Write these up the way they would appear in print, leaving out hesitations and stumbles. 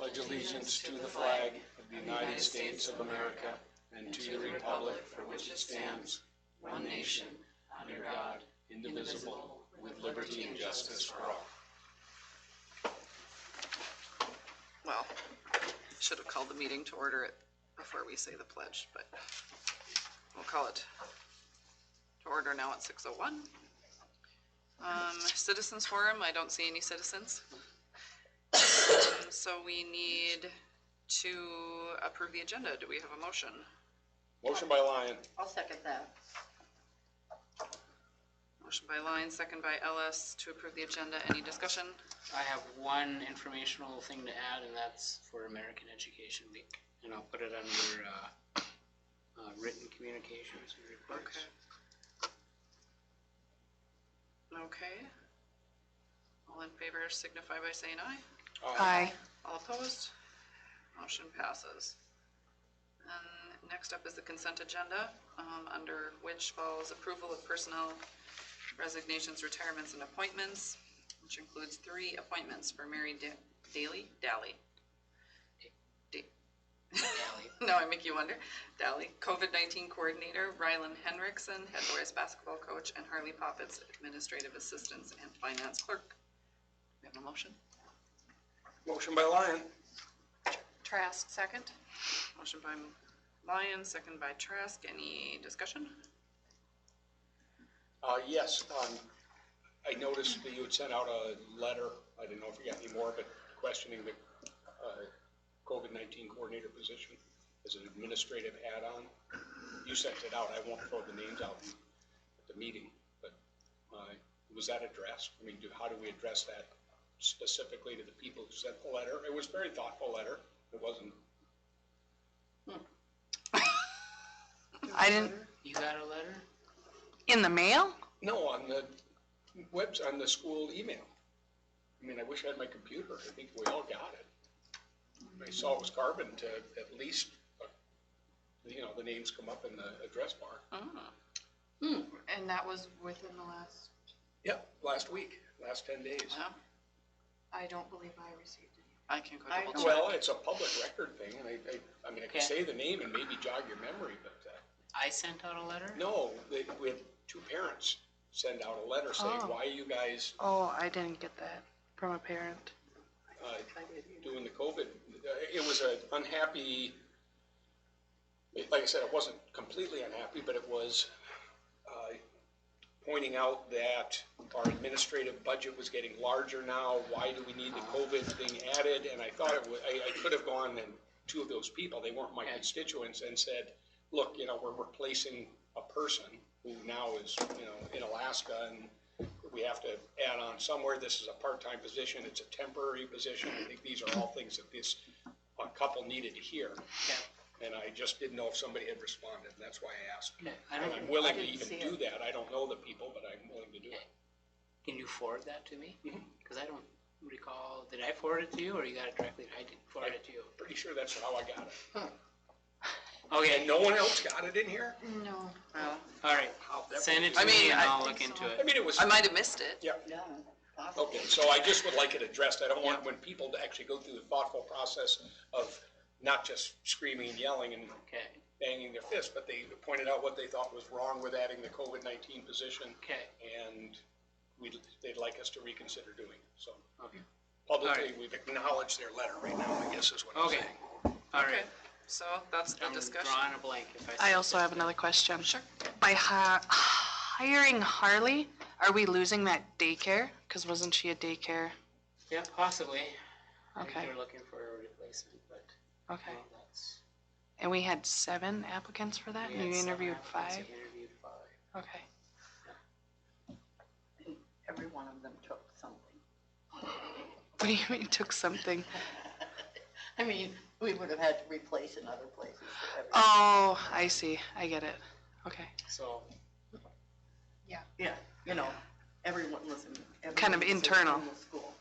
pledge allegiance to the flag of the United States of America and to the republic for which it stands, one nation, under God, indivisible, with liberty and justice for all. Well, should have called the meeting to order it before we say the pledge, but we'll call it to order now at 6:01. Citizens Forum, I don't see any citizens. So we need to approve the agenda. Do we have a motion? Motion by Lyon. I'll second that. Motion by Lyon, second by Ellis to approve the agenda. Any discussion? I have one informational thing to add, and that's for American Education Week. And I'll put it under written communications and reports. Okay. All in favor signify by saying aye. Aye. All opposed? Motion passes. And next up is the consent agenda, under which falls approval of personnel resignations, retirements, and appointments, which includes 3 appointments for Mary Daly. No, I make you wonder. Daly, COVID-19 coordinator, Rylan Henriksen, head boys basketball coach, and Harley Poppets, administrative assistants and finance clerk. We have a motion? Motion by Lyon. Trask, second. Motion by Lyon, second by Trask. Any discussion? Yes, I noticed that you had sent out a letter, I didn't know if you got any more, but questioning the COVID-19 coordinator position as an administrative add-on. You sent it out, I won't throw the names out at the meeting, but was that addressed? I mean, how do we address that specifically to the people who sent the letter? It was a very thoughtful letter. It wasn't. I didn't. You got a letter? In the mail? No, on the website, on the school email. I mean, I wish I had my computer. I think we all got it. I saw it was carbon to at least, the names come up in the address bar. And that was within the last, Yep, last week, last 10 days. Yeah, I don't believe I received it. I can go I- double check. Well, it's a public record thing, and I mean, I can Okay. say the name and maybe jog your memory, but I sent out a letter? no, we had 2 parents send out a letter saying, Oh. why are you guys Oh, I didn't get that from a parent. doing the COVID? It was an unhappy, like I said, it wasn't completely unhappy, but it was pointing out that our administrative budget was getting larger now. Why do we need the COVID thing added? And I thought I could have gone and 2 of those people, they weren't my constituents, and said, look, we're replacing a person who now is, in Alaska, and we have to add on somewhere. This is a part-time position. It's a temporary position. I think these are all things that this couple needed to hear. Okay. And I just didn't know if somebody had responded, and that's why I asked. Okay. And I'm willing to didn't even see do it. that. I don't know the people, but I'm willing to do it. Can you forward that to me? Mhm. Because I don't recall, did I forward it to you or you got it directly? I didn't forward it to you. Pretty sure that's how I got it. Okay, And no one else got it in here? No. Well, all right. Send it to I me mean, and I I'll think look into so. I it. mean, it was, I might have missed it. yeah. No. Okay, so I just would like it addressed. I don't want when people to actually go through the thoughtful process of not just screaming and yelling and Okay, banging their fists, but they pointed out what they thought was wrong with adding the COVID-19 position, okay, and they'd like us to reconsider doing it. So okay. publicly, we've acknowledged their letter right now, I guess is what I'm Okay. saying. All Okay, right. so that's the I'm discussion. drawing a blank if I I also have another question. Sure. By hiring Harley, are we losing that daycare? Because wasn't she a daycare? Yeah, possibly. I think Okay. they're looking for a replacement, but Okay. no, that's. And we had 7 applicants for that, we and had you some interviewed applicants 5? that interviewed 5. Okay. And every one of them took something. What do you mean took something? I mean, we would have had to replace in other places. For every- Oh, I see. I get it. Okay. So, Yeah, everyone was in. Kind of everyone was internal. in the school.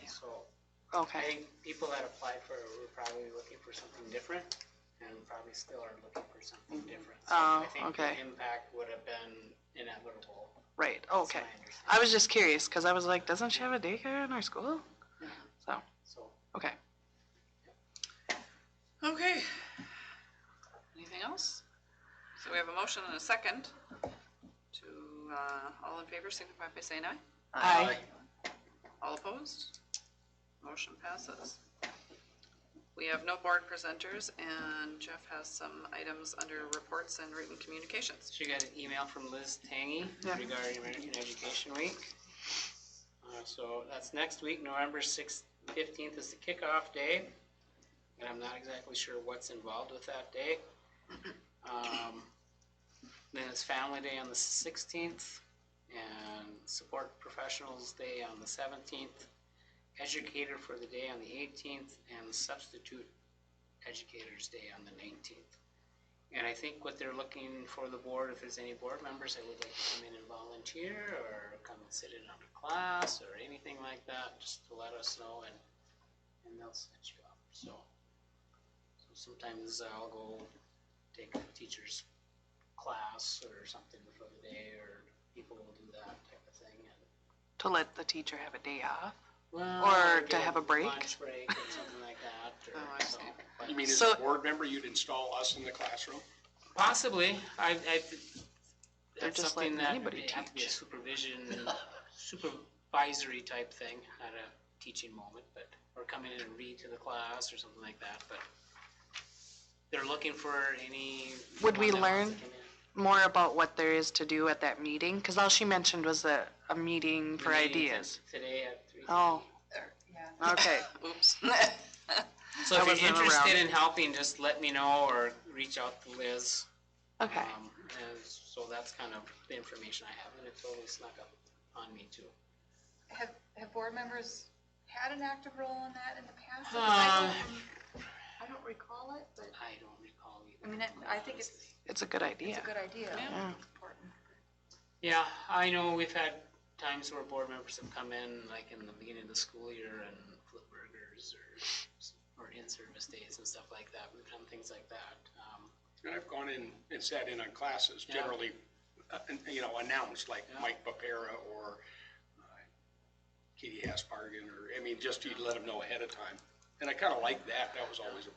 so I Okay. think people that applied for it were probably looking for something different and probably still are looking for something different. So Oh, I think okay. the impact would have been inevitable. Right. That's Okay. my understanding. I was just curious because I was like, doesn't she have a daycare in our school? So, Okay. Okay. Anything else? So we have a motion and a second to, all in favor, signify by saying aye. Aye. All opposed? Motion passes. We have no board presenters, and Jeff has some items under reports and written communications. She got an email from Liz Tangy Yeah. regarding American Education Week. So that's next week, November 15th is the kickoff day, and I'm not exactly sure what's involved with that day. Then it's Family Day on the 16th, and Support Professionals Day on the 17th, Educator for the Day on the 18th, and Substitute Educators Day on the 19th. And I think what they're looking for the board, if there's any board members that would like to come in and volunteer, or come and sit in on a class, or anything like that, just to let us know, and they'll set you up. So sometimes I'll go take a teacher's class or something for the day, or people will do that type of thing. And To let the teacher have a day off? well, Or get to have a break? lunch break or something like that. Or, Oh, I see. but You mean as So- a board member, you'd install us in the classroom? possibly, They're that's just something letting that anybody would have to be a teach. supervisory type thing at a teaching moment, but or come in and read to the class or something like that. But they're looking for any. Would we one that wants learn? to come in. More about what there is to do at that meeting? Because all she mentioned was a meeting for The meeting's ideas. today at 3:30. Oh, Yeah. okay. Oops. So I if wasn't you're interested around. in helping, just let me know or reach out to Liz. Okay. And so that's kind of the information I have, and it totally snuck up on me too. Have board members had an active role in that in the past? Because I don't recall it, but I don't recall either. I mean, I think it's It's a good a idea. good idea. Yeah. Important. Yeah, I know we've had times where board members have come in, like in the beginning of the school year, and flip burgers or in-service days and stuff like that. We've done things like that. And I've gone in and sat in on classes, Yeah. generally, announced, like Yeah. Mike Papera or Katie Haspargan, or, I mean, just to let them know ahead of time. And I kind of like that. That was always,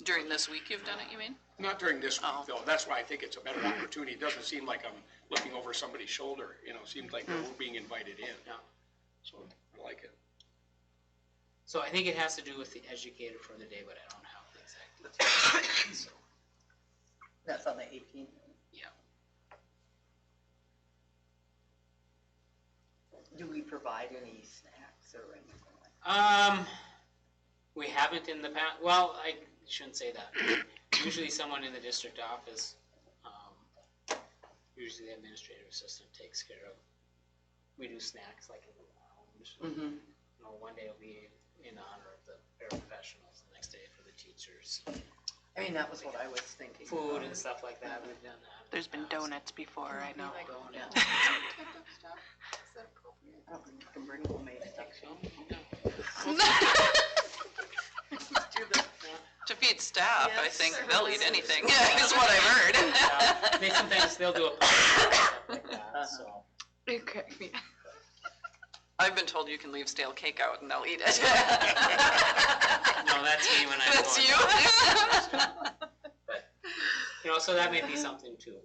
During this week you've done it, you mean? not during this week, Oh. though. That's why I think it's a better opportunity. It doesn't seem like I'm looking over somebody's shoulder, it seems like we're being invited in. Yeah. So I like it. So I think it has to do with the educator for the day, but I don't have the exact details. So, That's on the 18th. yeah. Do we provide any snacks or anything like that? We haven't in the past, well, I shouldn't say that. Usually someone in the district office, usually the administrative assistant takes care of. We do snacks like in the lounge. Mm-hmm. One day will be in honor of the paraprofessionals, the next day for the teachers. I mean, that was what I was thinking. Food and stuff like that, we've done that. in There's the been past. donuts before, I know. Donuts. Type of stuff. Is that appropriate? I don't think you can bring homemade stuff. To feed staff, I Yes. think they'll eat anything, is what I've heard. They'll do a pie and stuff like that, so. Okay. I've been told you can leave stale cake out and they'll eat it. No, that's me when I'm That's going. you? But, so that may be something too.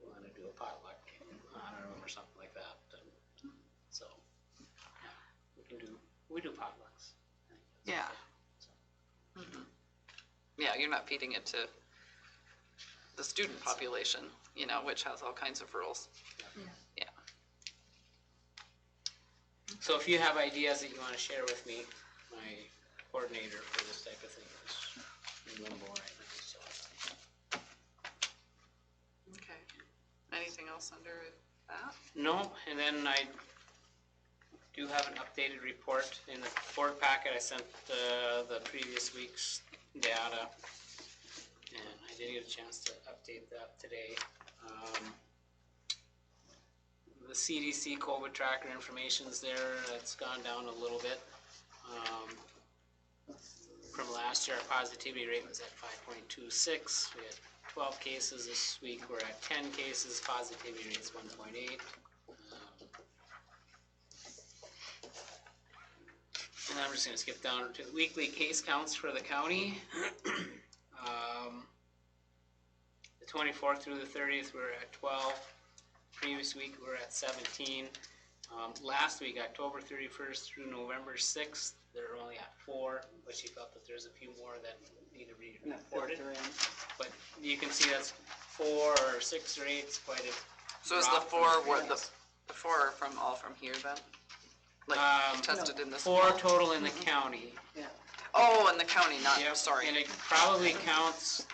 We wanna do a potluck honor them or something like that, so, yeah, we do potlucks. I think that's Yeah. okay. Yeah, you're not feeding it to the student population, which has all kinds of rules. Yeah. So if you have ideas that you wanna share with me, my coordinator for this type of thing is in limbo right now, so. Okay. Anything else under that? No, and then I do have an updated report in the board packet. I sent the previous week's data, and I did get a chance to update that today. The CDC COVID tracker information's there. It's gone down a little bit. From last year, our positivity rate was at 5.26. We had 12 cases this week. We're at 10 cases. Positivity rate's 1.8. And then I'm just gonna skip down to the weekly case counts for the county. The 24th through the 30th, we were at 12. Previous week, we were at 17. Last week, October 31st through November 6th, they were only at 4, but she felt that there's a few more that need to be reported. But you can see that's 4 or 6 or 8, quite a So is the drop 4, from what, the 4 are from, all from here then? Like, tested in this? 4 total in the county. Oh, in the county, not, Yep, sorry. and it probably counts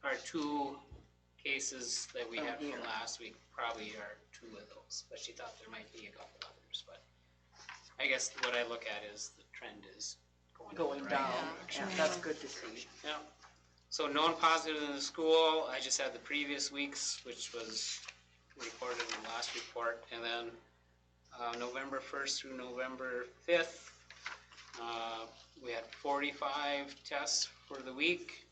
our 2 cases that we had from last week, probably are 2 of those, but she thought there might be a couple others, but I guess what I look at is the trend is going in the right down, direction. yeah, that's good to see. Yeah, so known positive in the school, I just had the previous weeks, which was reported in the last report, and then November 1st through November 5th, we had 45 tests for the week,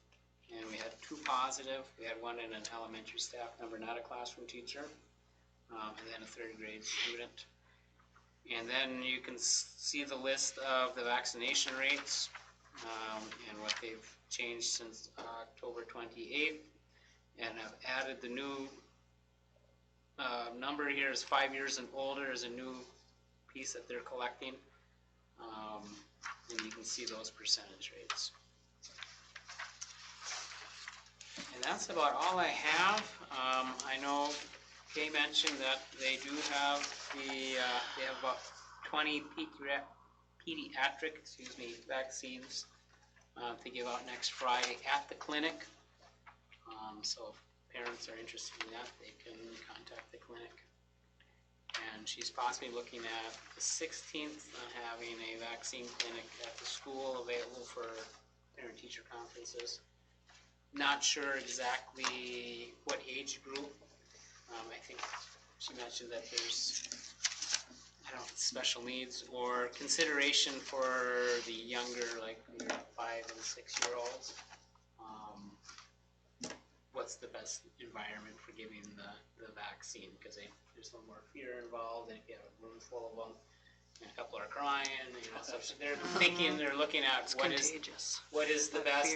and we had 2 positive. We had 1 in an elementary staff member, not a classroom teacher, and then a 3rd grade student. And then you can see the list of the vaccination rates and what they've changed since October 28th, and I've added the new number here is 5 years and older is a new piece that they're collecting, and you can see those percentage rates. And that's about all I have. I know Kay mentioned that they do have they have about 20 pediatric, vaccines to give out next Friday at the clinic. So if parents are interested in that, they can contact the clinic. And she's possibly looking at the 16th having a vaccine clinic at the school available for parent-teacher conferences. Not sure exactly what age group. I think she mentioned that there's, I don't know, special needs or consideration for the younger, like your 5 and 6-year-olds. What's the best environment for giving the vaccine? Because there's a little more fear involved, and if you have a room full of them, and a couple are crying, so they're thinking, they're looking at what is the best,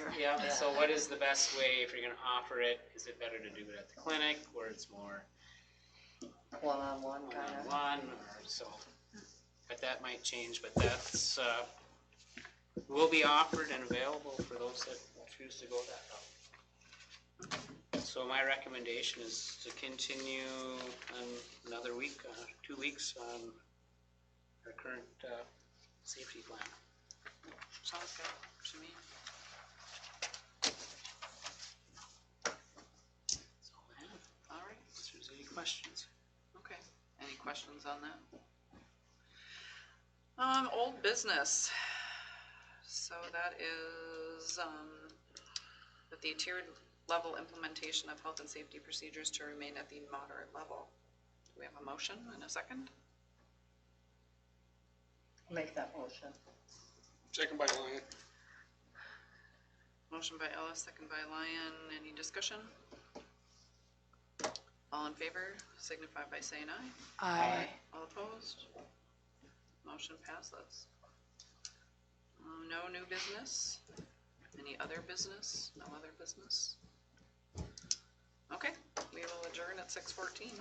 so what is the best way if you're going to offer it? Is it better to do it at the clinic where it's more One-on-one kind of. one-on-one, or so? But that might change, but that's will be offered and available for those that choose to go that route. So my recommendation is to continue another week, 2 weeks on our current safety plan. Sounds good to me. That's all I have. All right, If there's any questions. okay. Any questions on that? Old business. So that is, that the tiered level implementation of health and safety procedures to remain at the moderate level. Do we have a motion and a second? Make that motion. Second by Lyon. Motion by Ellis, second by Lyon. Any discussion? All in favor, signify by saying aye. Aye. All opposed? Motion passes. No new business? Any other business? No other business? Okay, we will adjourn at 6:14.